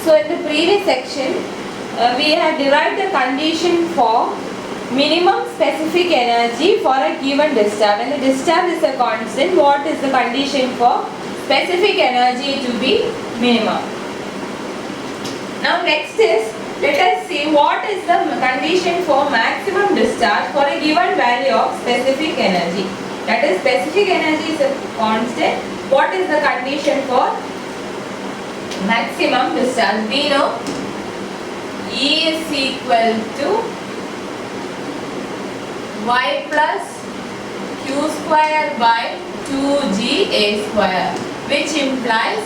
So in the previous section, we have derived the condition for minimum specific energy for a given discharge. When the discharge is a constant, what is the condition for specific energy to be minimum? Now next is, let us see what is the condition for maximum discharge for a given value of specific energy. That is, specific energy is a constant. What is the condition for maximum discharge? We know E is equal to y plus q square by 2ga square, which implies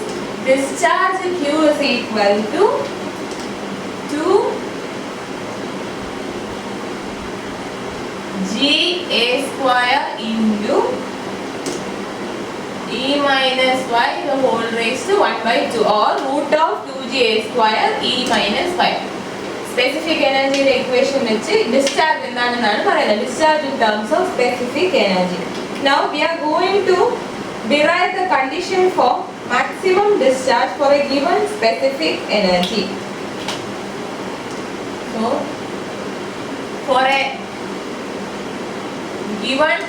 discharge q is equal to 2ga square into e minus y the whole raised to 1 by 2, or root of 2ga square e minus y. Specific energy equation വെച്ച് discharge എന്താണെന്നാണ് പറയുന്നത്. Discharge in terms of specific energy. Now we are going to derive the condition for maximum discharge for a given specific energy. So for a given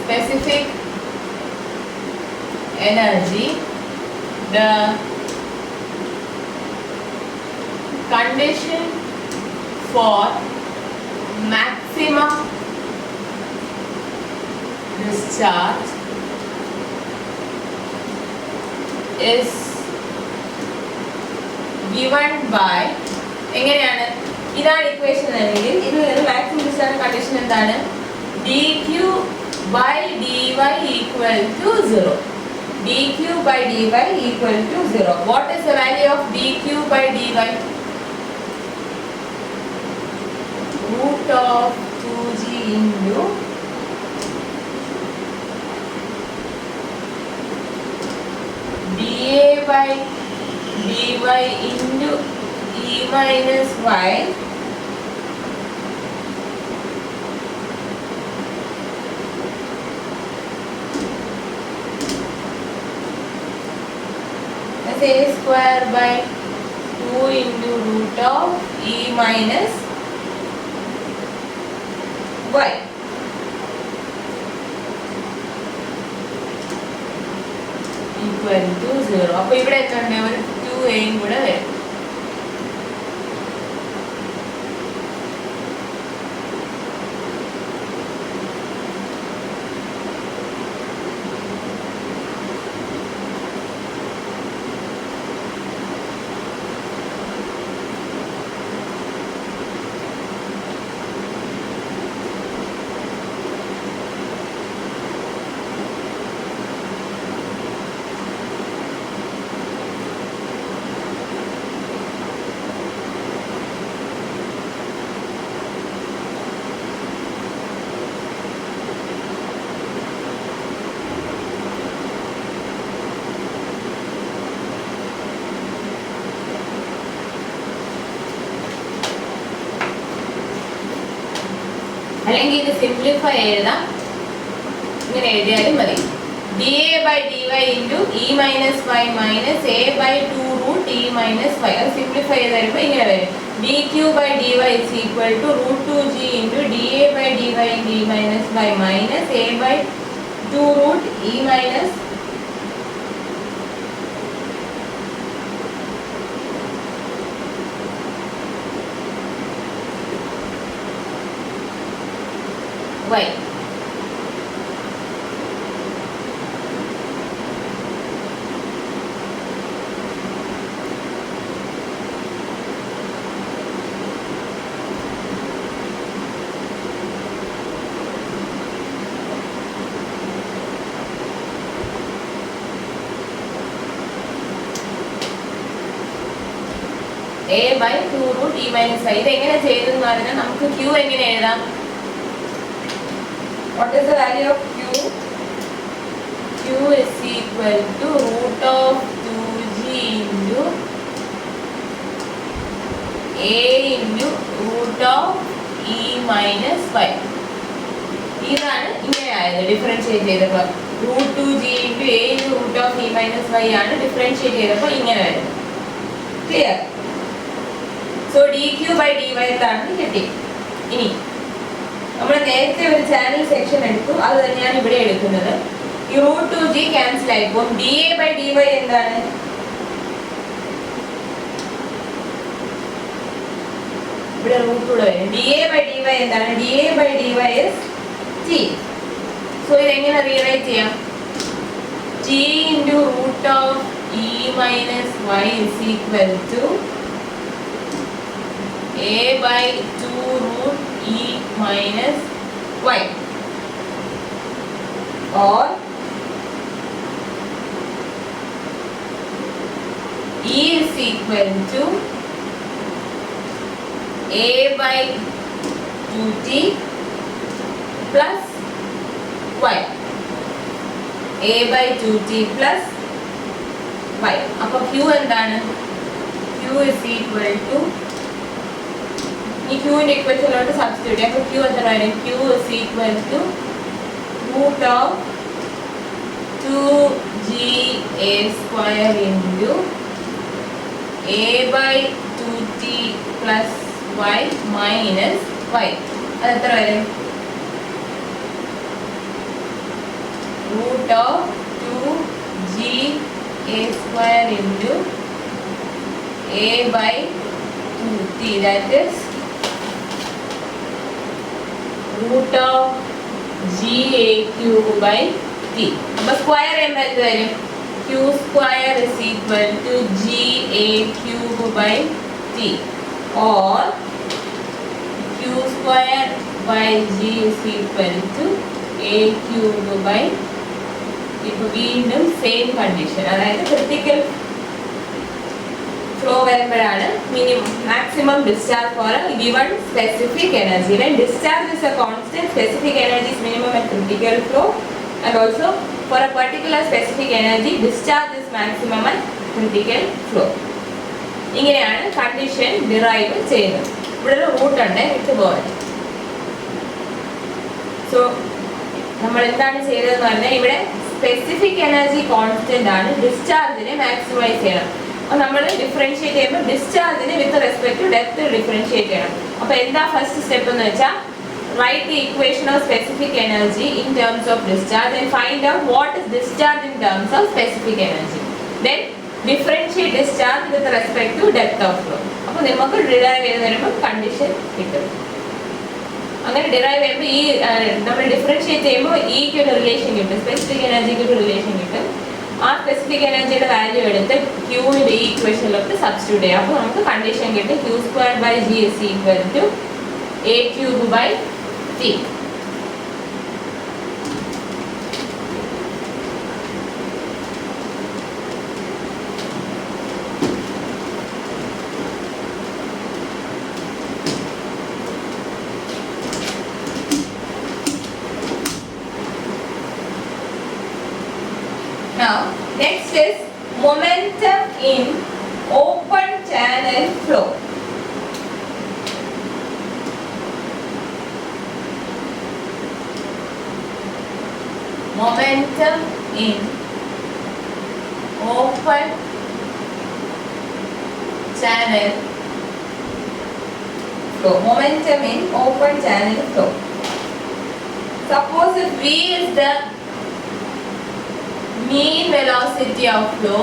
specific energy, the condition for maximum discharge is given by, എങ്ങനെയാണ്, ഇതാണ് equation അല്ലെങ്കിൽ ഇതിൽ നിന്ന് maximum discharge condition എന്താണ്? dq by dy equal to 0. dq by dy equal to 0. What is the value of dq by dy? Root of 2g into dA by dy into e minus y as a square by 2 into root of e minus y. Equal to 0. അപ്പോൾ ഇവിടെ എത്രയുണ്ട്? ഒരു 2a കൂടെ വരും. അല്ലെങ്കിൽ ഇത് simplify എഴുതാം, ഇങ്ങനെ എഴുതിയാലും മതി. dA by dy into e minus y minus a by 2 root e minus y. അത് സിംപ്ലിഫൈ ചെയ്ത് വരുമ്പോൾ ഇങ്ങനെ വരും. dq by dy is equal to root 2g into dA by dy into e minus y minus a by 2 root e minus y. a by 2 root e minus y. ഇത് എങ്ങനെ ചെയ്തെന്ന് പറഞ്ഞാൽ നമുക്ക് q എങ്ങനെ എഴുതാം? What is the value of q? q is equal to root of 2g into a into root of e minus y. ഇതാണ് ഇങ്ങനെ ആയത് ഡിഫറൻഷിയേറ്റ് ചെയ്തപ്പോൾ. root 2g into a into root of e minus y ആണ് differentiate ചെയ്തപ്പോൾ ഇങ്ങനെ വരുന്നത്. Clear? So dq by dy എന്താണെന്ന് കിട്ടി. ഇനി നമ്മൾ നേരത്തെ ഒരു ചാനൽ സെക്ഷൻ എടുത്തു, അത് തന്നെയാണ് ഇവിടെ എടുക്കുന്നത്. ഈ റൂട്ട് 2g ക്യാൻസൽ ആയിപ്പോൾ dA by dy എന്താണ്? ഇവിടെ റൂട്ട് കൂടെ വരും. dA by dy എന്താണ്? dA by dy is t. So ഇത് എങ്ങനെ റിയലൈസ് ചെയ്യാം? t into root of e minus y is equal to a by 2 root e minus y, or e is equal to a by 2t plus y, a by 2t plus y. അപ്പോൾ q എന്താണ്? q is equal to ഈ q ന്റെ ഇക്വേഷനിലോട്ട് substitute ചെയ്യാം. അപ്പോൾ q എത്ര വരും? q is equal to root of 2ga square into a by 2t plus y minus y. അത് എത്ര വരും? root of 2ga square into a by 2t, that is root of ga cube by t. അപ്പോൾ square ചെയ്യുമ്പോൾ എന്ത് വരും? q square is equal to ga cube by t, or q square by g is equal to a cube by. ഇപ്പോൾ വീണ്ടും same condition, അതായത് critical flow വരുമ്പോഴാണ് maximum discharge for a given specific energy. When discharge is a constant, specific energy is minimum at critical flow, and also for a particular specific energy, discharge is maximum at critical flow. ഇങ്ങനെയാണ് condition derive ചെയ്യുന്നത്. ഇവിടെ ഒരു root ഉണ്ട്, ഇട്ട് പോകാൻ. So നമ്മൾ എന്താണ് ചെയ്തതെന്ന് പറഞ്ഞാൽ ഇവിടെ സ്പെസിഫിക് എനർജി കോൺസ്റ്റന്റ് ആണ്, ഡിസ്ചാർജിനെ മാക്സിമൈസ് ചെയ്യണം. അപ്പോൾ നമ്മൾ ഡിഫറൻഷിയേറ്റ് ചെയ്യുമ്പോൾ ഡിസ്ചാർജിനെ with respect to depth differentiate ചെയ്യണം. അപ്പോൾ എന്താ ഫസ്റ്റ് സ്റ്റെപ്പ് എന്ന് വെച്ചാൽ write the equation of specific energy in terms of discharge and find out what is discharge in terms of specific energy. Then differentiate discharge with respect to depth of flow. അപ്പോൾ നമുക്ക് derive ചെയ്ത് വരുമ്പോൾ condition കിട്ടും. അങ്ങനെ derive ചെയ്യുമ്പോൾ ഈ നമ്മൾ differentiate ചെയ്യുമ്പോൾ ഈക്ക് ഒരു റിലേഷൻ കിട്ടും, സ്പെസിഫിക് എനർജിക്ക് ഒരു റിലേഷൻ കിട്ടും. ആ സ്പെസിഫിക് എനർജിയുടെ വാല്യൂ എടുത്ത് ക്യൂവിൻ്റെ ഈ ഇക്വേഷനിലോട്ട് സബ്സ്റ്റിറ്റ്യൂട്ട് ചെയ്യാം. അപ്പോൾ നമുക്ക് കണ്ടീഷൻ കിട്ടും q square by g is equal to a cube by t. Now, next is momentum in open channel flow. Momentum in open channel flow. Momentum in open channel flow. Suppose if v is the mean velocity of flow,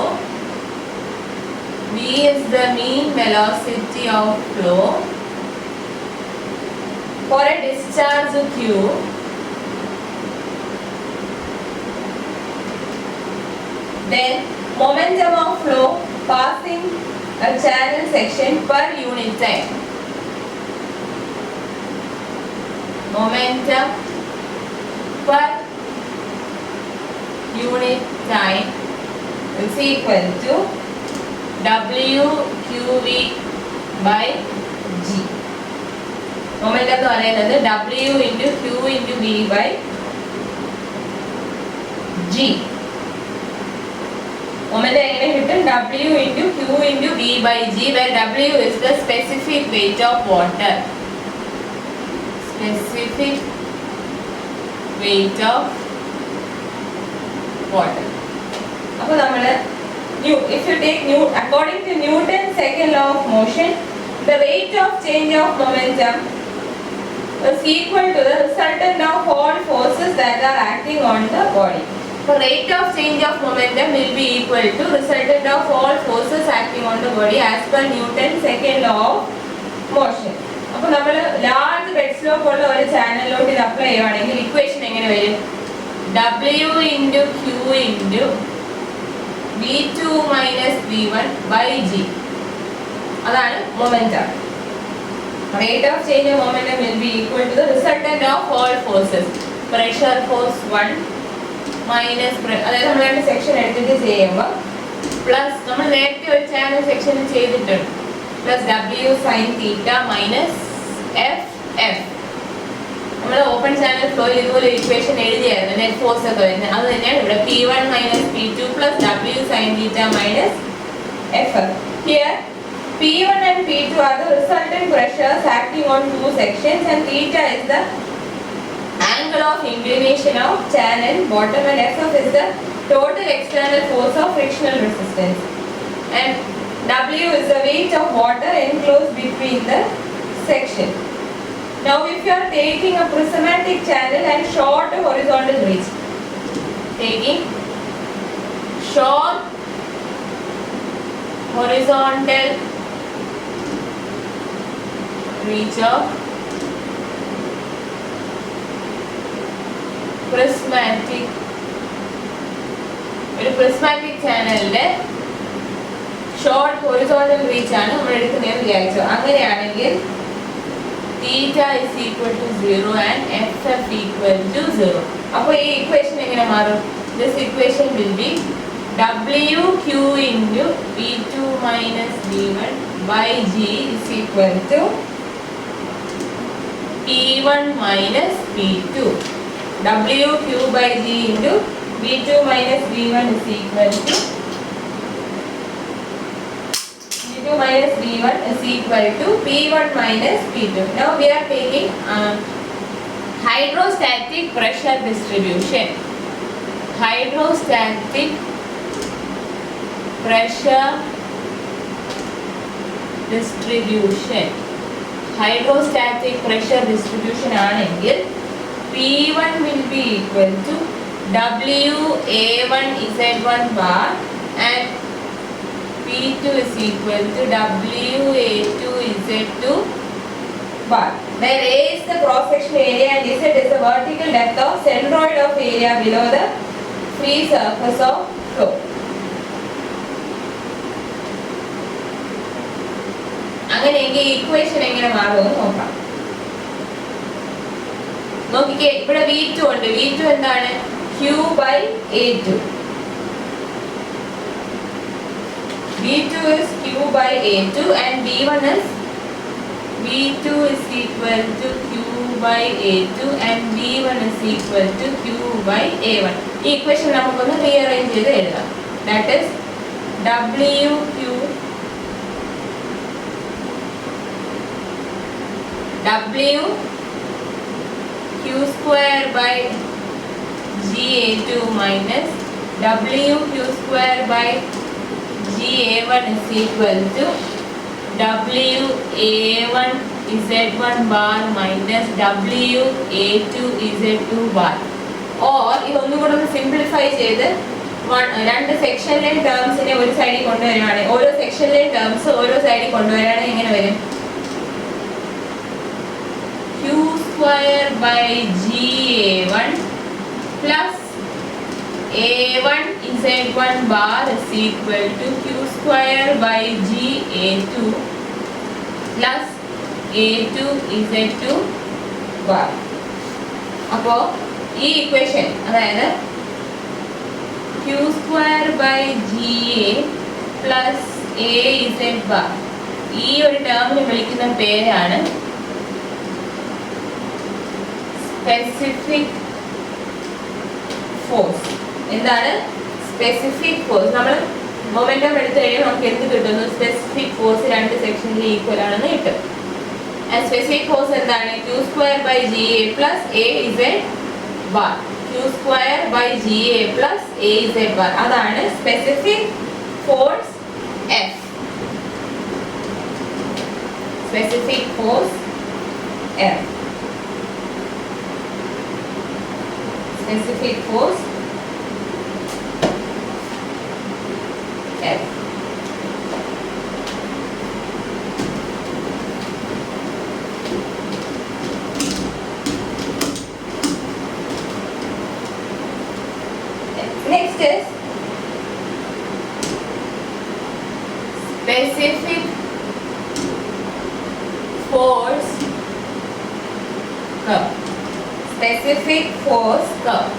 v is the mean velocity of flow for a discharge q, then momentum of flow passing a channel section per unit time. Momentum per unit time is equal to WQV by G. Momentum എന്ന് പറയുന്നത് W into Q into V by G. Momentum എങ്ങനെ കിട്ടും? W into Q into V by G, where W is the specific weight of water. Specific weight of water. അപ്പോൾ നമ്മൾ if you take according to Newton's second law of motion, the rate of change of momentum is equal to the resultant of all forces that are acting on the body. The rate of change of momentum will be equal to resultant of all forces acting on the body as per Newton's second law of motion. അപ്പോൾ നമ്മൾ large bed slope ഉള്ള ഒരു ചാനലിലോട്ട് ഇത് apply ചെയ്യുവാണെങ്കിൽ equation എങ്ങനെ വരും? W into Q into V2 minus V1 by G. അതാണ് momentum. Rate of change of momentum will be equal to the resultant of all forces. Pressure force 1 minus അതായത് നമ്മൾ രണ്ട് സെക്ഷൻ എടുത്തിട്ട് ചെയ്യുമ്പോൾ പ്ലസ് നമ്മൾ നേരത്തെ ഒരു ചാനൽ സെക്ഷനിൽ ചെയ്തിട്ടുണ്ട് plus W sin theta minus F. നമ്മൾ ഓപ്പൺ ചാനൽ ഫ്ലോയിൽ ഇതുപോലെ ഇക്വേഷൻ എഴുതിയായിരുന്നു നെറ്റ് ഫോഴ്സ് ഒക്കെ വരുന്നത്. അത് തന്നെയാണ് ഇവിടെ P1 minus P2 plus W sin theta minus F. Here P1 and P2 are the resultant pressures acting on two sections and theta is the angle of inclination of channel bottom and F is the total external force of frictional resistance and W is the weight of water enclosed between the section. Now if you are taking a prismatic channel and short horizontal reach, taking short horizontal reach of prismatic ചാനലിന്റെ short horizontal reach ആണ് നമ്മൾ എടുക്കുന്നതെന്ന് വിചാരിച്ചു. അങ്ങനെയാണെങ്കിൽ theta is equal to 0 and FF equal to 0. അപ്പോൾ ഈ equation എങ്ങനെ മാറും? This equation will be WQ into V2 minus V1 by G is equal to P1 minus P2. WQ by G into V2 minus V1 is equal to V2 minus V1 is equal to P1 minus P2. Now we are taking hydrostatic pressure distribution. Hydrostatic pressure distribution. Hydrostatic pressure distribution ആണെങ്കിൽ P1 will be equal to WA1 Z1 bar and P2 is equal to WA2 Z2 bar. Where A is the cross-sectional area and Z is the vertical depth of centroid of area below the free surface of flow. അങ്ങനെയെങ്കിൽ equation എങ്ങനെ മാറുമെന്ന് നോക്കാം. നോക്കിക്കേ, ഇവിടെ V2 ഉണ്ട്. V2 എന്താണ്? Q by A2. V2 is Q by A2 and V1 is V2 is equal to Q by A2 and V1 is equal to Q by A1. ഈ equation നമുക്കൊന്ന് റീഅറേഞ്ച് ചെയ്ത് എഴുതാം. That is WQ Q square by GA2 minus WQ square by GA1 is equal to WA1 Z1 bar minus WA2 Z2 bar. Or ഇതൊന്നും കൂടെ ഒന്ന് simplify ചെയ്ത് രണ്ട് സെക്ഷനിലെ ടേംസിനെ ഒരു സൈഡിൽ കൊണ്ടുവരികയാണെങ്കിൽ ഓരോ സെക്ഷനിലെ ടേംസ് ഓരോ സൈഡിൽ കൊണ്ടുവരികയാണെങ്കിൽ എങ്ങനെ വരും? Q square by GA1 plus A1 Z1 bar is equal to Q square by GA2 plus A2 Z2 bar. അപ്പോൾ ഈ ഇക്വേഷൻ അതായത് Q square by GA plus AZ bar ഈ ഒരു ടേമിനെ വിളിക്കുന്ന പേരാണ് സ്പെസിഫിക് ഫോഴ്സ്. എന്താണ് സ്പെസിഫിക് ഫോഴ്സ്? നമ്മൾ momentum എടുത്തു കഴിയുമ്പോൾ നമുക്ക് എന്ത് കിട്ടുന്നു? സ്പെസിഫിക് ഫോഴ്സ് രണ്ട് സെക്ഷനിൽ ഈക്വൽ ആണെന്ന് കിട്ടും. സ്പെസിഫിക് ഫോഴ്സ് എന്താണ്? Q square by GA plus AZ bar. Q square by GA plus AZ bar. അതാണ് specific force F. Specific force F. Specific force F. Next is specific force curve. Specific force curve.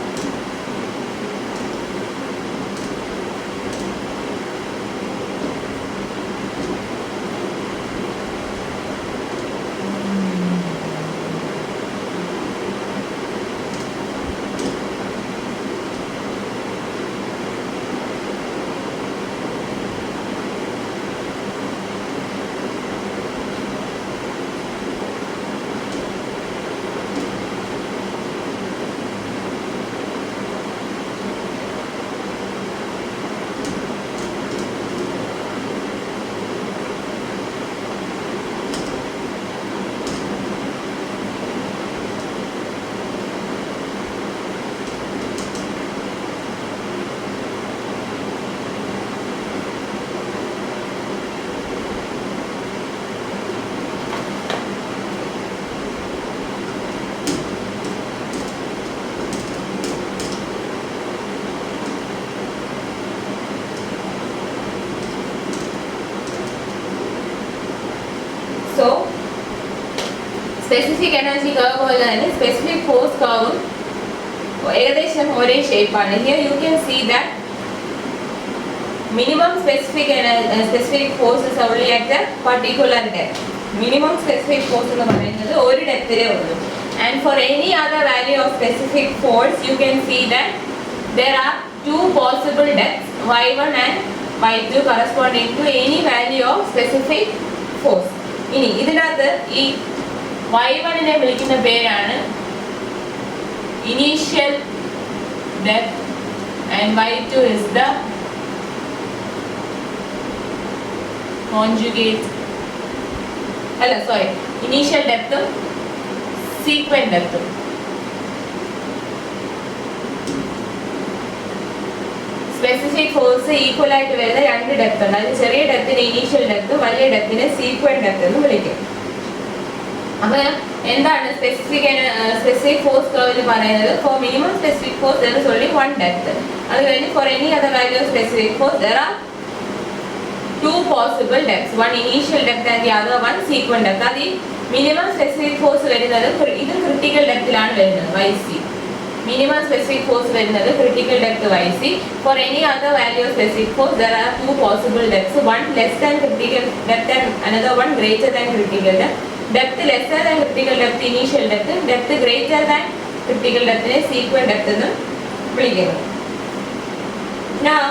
So, specific energy curve പോലെ തന്നെ specific force curve ഏകദേശം ഒരേ shape ആണ്. Here you can see that minimum specific force is only at a particular depth. Minimum specific force എന്ന് പറയുന്നത് ഒരു ഡെപ്തിലേ ഉള്ളൂ. And for any other value of specific force, you can see that there are two possible depths, y1 and y2, corresponding to any value of specific force. ഇനി ഇതിനകത്ത് ഈ y1നെ വിളിക്കുന്ന പേരാണ് initial depth and y2 is the conjugate initial depth sequent depth. Specific force equal ആയിട്ട് വരുന്ന രണ്ട് depth ഉണ്ട്. അതിൽ ചെറിയ ഡെപ്തിനെ ഇനീഷ്യൽ ഡെപ്ത്, വലിയ ഡെപ്തിനെ സീക്വന്റ് ഡെപ്ത് എന്ന് വിളിക്കും. അപ്പൊ എന്താണ് സ്പെസിഫിക് ഫോഴ്സ് കർവിൽ പറയുന്നത്? For minimum specific force there is only one depth. അത് കഴിഞ്ഞ് for any other value of specific force there are two possible depths, one initial depth and the other one sequent depth. അത് ഈ minimum specific force വരുന്നത് ഇത് critical ഡെപ്തിലാണ് വരുന്നത്, YC. Minimum specific force വരുന്നത് critical depth YC. For any other value of specific force there are two possible depths, one less than critical depth and another one greater than critical depth. Depth lesser than critical depth initial depth, depth greater than critical depth നെ sequent depth എന്ന് വിളിക്കുന്നു. Now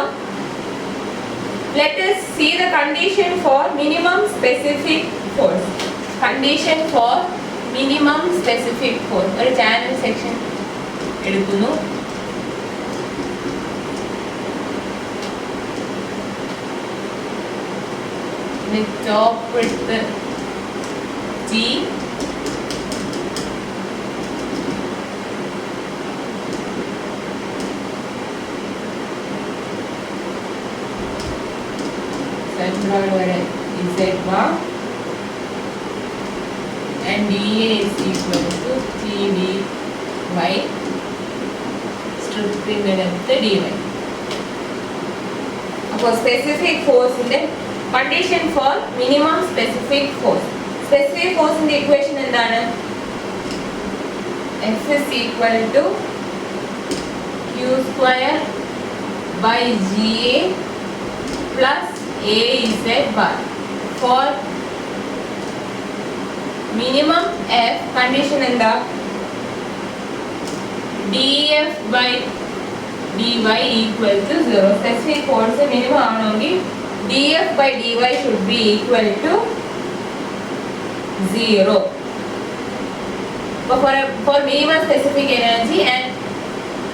let us see the condition for minimum specific force. Condition for minimum specific force. ഒരു channel section എടുക്കുന്നു. The top width T, central wire Z bar, and dA is equal to TB by സ്ട്രിപ്പിന്റെ length dy. അപ്പോൾ specific ഫോഴ്സിന്റെ condition for minimum specific force. Specific ഫോഴ്സിന്റെ equation എന്താണ്? F is equal to Q square by GA plus AZ bar. For minimum F condition എന്താ? dF by dy equal to 0. Specific force minimum ആണെങ്കിൽ dF by dy should be equal to 0. But for minimum specific energy and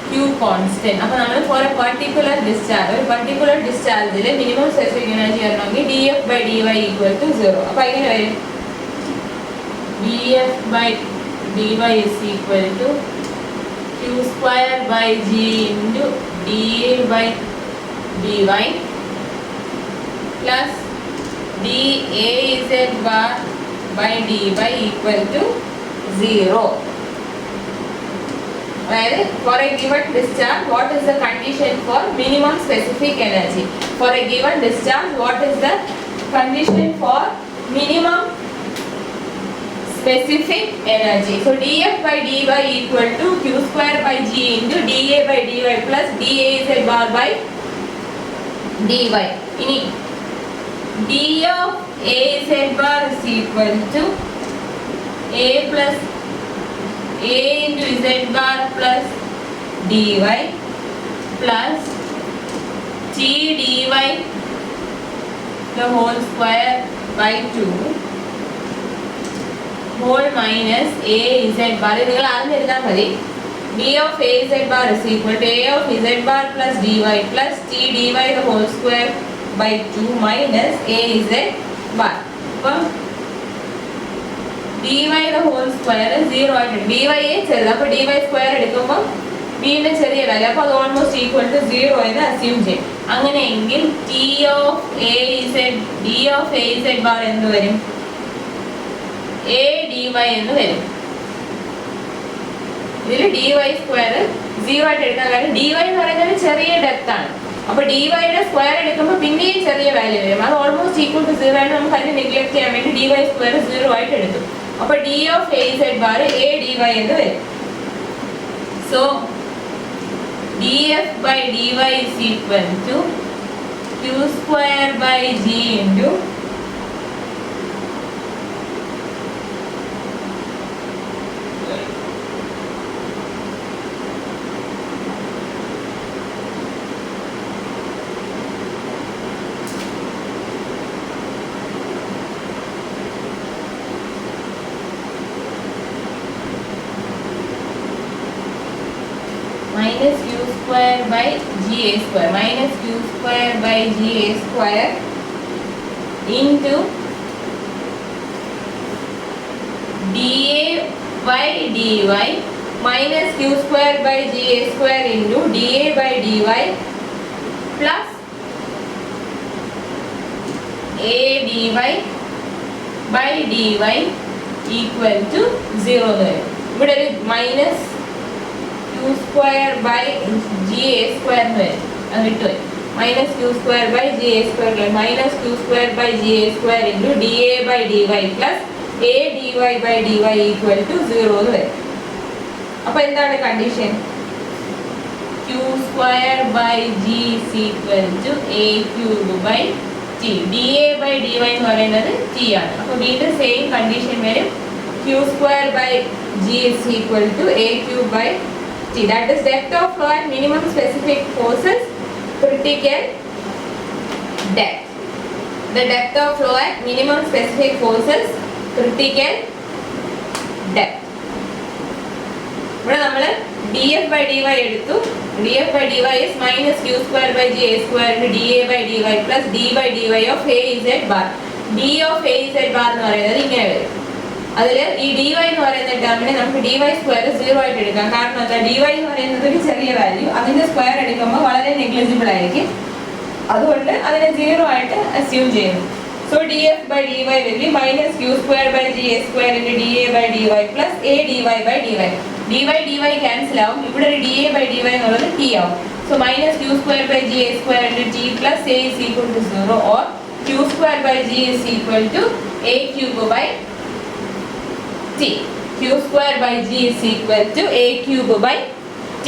Q Q constant. അപ്പോൾ നമ്മൾ for a particular discharge, ഒരു particular dischargeൽ minimum specific energy ആണെങ്കിൽ dF by dy equal to 0. അപ്പോൾ എങ്ങനെ വരും? dF by dy is equal to Q square by G into dA by dy plus dAz bar by dy equal to 0. Well, for a given discharge, what is the condition for minimum specific energy? For a given discharge, what is the condition for minimum specific energy? So dF by dy equal to Q square by G into dA by dy plus dAz bar by dy. Ini d of Az bar is equal to A plus A into Z bar plus dy plus T dy the whole square by 2 whole minus A Z bar. നിങ്ങൾ അറിഞ്ഞിരുന്നാൽ മതി. d of A Z bar is equal to A of Z bar plus dy plus T dy the whole square by 2 minus A Z bar. അപ്പം dy the whole square 0 ആയിട്ടുണ്ട്. dy ചെറുത്. അപ്പോൾ dy square എടുക്കുമ്പോൾ ബിയുടെ ചെറിയ value, അപ്പോൾ അത് almost equal to 0 എന്ന് അസ്യൂം ചെയ്യും. അങ്ങനെയെങ്കിൽ d of Az bar എന്ന് വരും? A dy എന്ന് വരും. ഇതിൽ dy സ്ക്വയർ 0 ആയിട്ട് എടുക്കാൻ കാരണം dy എന്ന് പറയുന്നത് ചെറിയ ഡെപ്ത് ആണ്. അപ്പോൾ dy യുടെ സ്ക്വയർ എടുക്കുമ്പോൾ പിന്നെയും ചെറിയ വാല്യൂ വരും. അത് ഓൾമോസ്റ്റ് ഈക്വൽ ടു 0 ആയിട്ട് നമുക്ക് അതിനെ നെഗ്ലക്ട് ചെയ്യാൻ വേണ്ടി dy സ്ക്വയർ 0 ആയിട്ട് എടുത്തു. അപ്പോൾ d of Az bar A dy എന്ന് വരും. So dF by dy is equal to Q square by G into minus Q square by Ga square minus Q square by Ga square into dA by dy minus Q square by Ga square into dA by dy plus A dy by dy equal to 0. ഇവിടെ ഒരു minus Q square by Ga square എന്ന് വരും. അത് കിട്ടുമോ? minus Q square by Ga square minus Q square by Ga square into dA by dy plus A dy by dy equal to 0 എന്ന് വരും. അപ്പോൾ എന്താണ് condition? Q square by G is equal to A cube by T. dA by dy എന്ന് പറയുന്നത് T ആണ്. അപ്പോൾ വീണ്ടും same condition വരും. Q square by G is equal to A cube by T. That is depth of flow at minimum specific forces, critical depth. The depth of flow at minimum specific forces, critical depth. ഇവിടെ നമ്മൾ dF by dy എടുത്തു. dF by dy is minus Q square by Ga square into dA by dy plus d by dy of Az bar. d of Az bar എന്ന് പറയുന്നത് ഇങ്ങനെ വരും. അതിൽ ഈ dy എന്ന് പറയുന്ന ടേമിനെ നമുക്ക് dy സ്ക്വയർ 0 ആയിട്ട് എടുക്കാം. കാരണം എന്താ? dy എന്ന് പറയുന്നത് ഒരു ചെറിയ വാല്യൂ, അതിന്റെ സ്ക്വയർ എടുക്കുമ്പോൾ വളരെ നെഗ്ലിജിബിൾ ആയിരിക്കും. അതുകൊണ്ട് അതിനെ 0 ആയിട്ട് അസ്യൂം ചെയ്യുന്നു. So dF by dy will be minus Q square by Ga square into dA by dy plus A dy by dy. dy cancel ആവും. ഇവിടെ ഒരു dA by dy എന്നുള്ളത് t ആവും. So minus Q square by Ga square into t plus A is equal to 0 or Q square by G is equal to A cube by T. Q square by G is equal to A cube by T.